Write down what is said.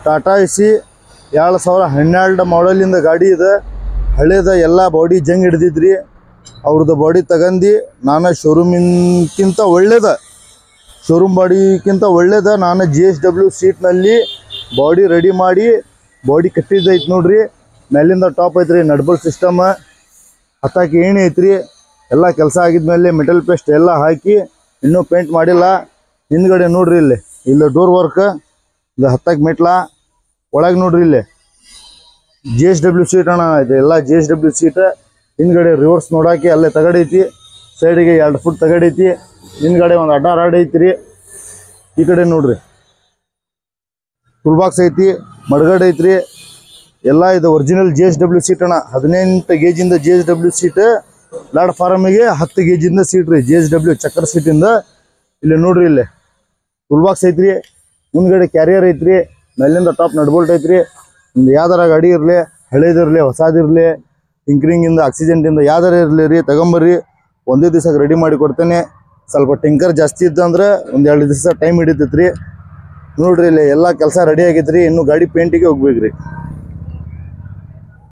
Tata AC 2012 ಮಾಡಲಿಂದ ಗಾಡಿ ಇದೆ. ಹಳೇದ ಎಲ್ಲ ಬಾಡಿ ಜಂಗ್ ಹಿಡ್ದಿದ್ರಿ. ಅವ್ರದ್ದು ಬಾಡಿ ತಗಂದು ನಾನು ಶೋರೂಮಿನ್ಕಿಂತ ಒಳ್ಳೇದ, ಶೋರೂಮ್ ಬಾಡಿಗಿಂತ ಒಳ್ಳೇದ ನಾನು GSW ಸೀಟ್ನಲ್ಲಿ ಬಾಡಿ ರೆಡಿ ಮಾಡಿ ಬಾಡಿ ಕಟ್ಟಿದ್ದೈತೆ ನೋಡ್ರಿ. ಮೇಲಿಂದ ಟಾಪ್ ಐತ್ರಿ, ನಡ್ಬಲ್ ಸಿಸ್ಟಮ್, ಹತ್ತಾಕಿ ಏಣಿ ಐತ್ರಿ. ಎಲ್ಲ ಕೆಲಸ ಆಗಿದ್ಮೇಲೆ ಮೆಟಲ್ ಪೇಸ್ಟ್ ಎಲ್ಲ ಹಾಕಿ ಇನ್ನೂ ಪೇಂಟ್ ಮಾಡಿಲ್ಲ. ಹಿಂದ್ಗಡೆ ನೋಡ್ರಿ ಇಲ್ಲಿ ಡೋರ್ ವರ್ಕ್, ಇದು ಹತ್ತಾಕಿ ಮೆಟ್ಲ ಒಳಗೆ ನೋಡ್ರಿ. ಇಲ್ಲಿ GSW ಸೀಟ್ ಅಣ್ಣ, ಇದು ಎಲ್ಲ GSW ಸೀಟ್. ಹಿಂದ್ಗಡೆ ರಿವರ್ಸ್ ನೋಡಾಕಿ ಅಲ್ಲೇ ತಗಡೈತಿ, ಸೈಡಿಗೆ 2 ಫುಟ್ ತಗಡೈತಿ. ಹಿಂದ್ಗಡೆ ಒಂದು ಅಡ್ಡ ರಾಡ್ ಐತ್ರಿ. ಈ ಕಡೆ ನೋಡ್ರಿ ಟೂಲ್ ಬಾಕ್ಸ್ ಐತಿ, ಮಡ್ಗಡ್ ಐತ್ರಿ. ಎಲ್ಲ ಇದು ಒರಿಜಿನಲ್ GSW ಸೀಟ್ ಅಣ್ಣ. 18 ಗೇಜಿಂದ GSW ಸೀಟ್. ಪ್ಲಾಟ್ಫಾರ್ಮಿಗೆ 10 ಗೇಜಿಂದ ಸೀಟ್ ರೀ GSW ಚಕ್ಕರ್ ಸೀಟಿಂದ. ಇಲ್ಲಿ ನೋಡ್ರಿ, ಇಲ್ಲಿ ಟೂಲ್ ಬಾಕ್ಸ್ ಐತ್ರಿ, ಮುಂದ್ಗಡೆ ಕ್ಯಾರಿಯರ್ ಐತ್ರಿ, ಮೇಲಿಂದ ಟಾಪ್ ನಡ್ಬೋಲ್ಟ್ ಐತ್ರಿ. ಒಂದು ಯಾವ್ದಾರ ಗಾಡಿ ಇರಲಿ, ಹಳೇದಿರಲಿ ಹೊಸದಿರಲಿ, ಟಿಂಕರಿಂಗಿಂದ ಆಕ್ಸಿಡೆಂಟಿಂದ ಯಾವ್ದಾರ ಇರಲಿ ರೀ, ತಗೊಂಬರ್ರಿ. ಒಂದೇ ದಿವಸಕ್ಕೆ ರೆಡಿ ಮಾಡಿ ಕೊಡ್ತೇನೆ. ಸ್ವಲ್ಪ ಟಿಂಕರ್ ಜಾಸ್ತಿ ಇದ್ದಂದ್ರೆ ಒಂದು 2 ದಿವಸ ಟೈಮ್ ಹಿಡಿತೈತ್ರಿ. ನೋಡ್ರಿ, ಇಲ್ಲಿ ಎಲ್ಲ ಕೆಲಸ ರೆಡಿ ಆಗೈತ್ರಿ. ಇನ್ನು ಗಾಡಿ ಪೇಂಟಿಗೆ ಹೋಗ್ಬೇಕ್ರಿ.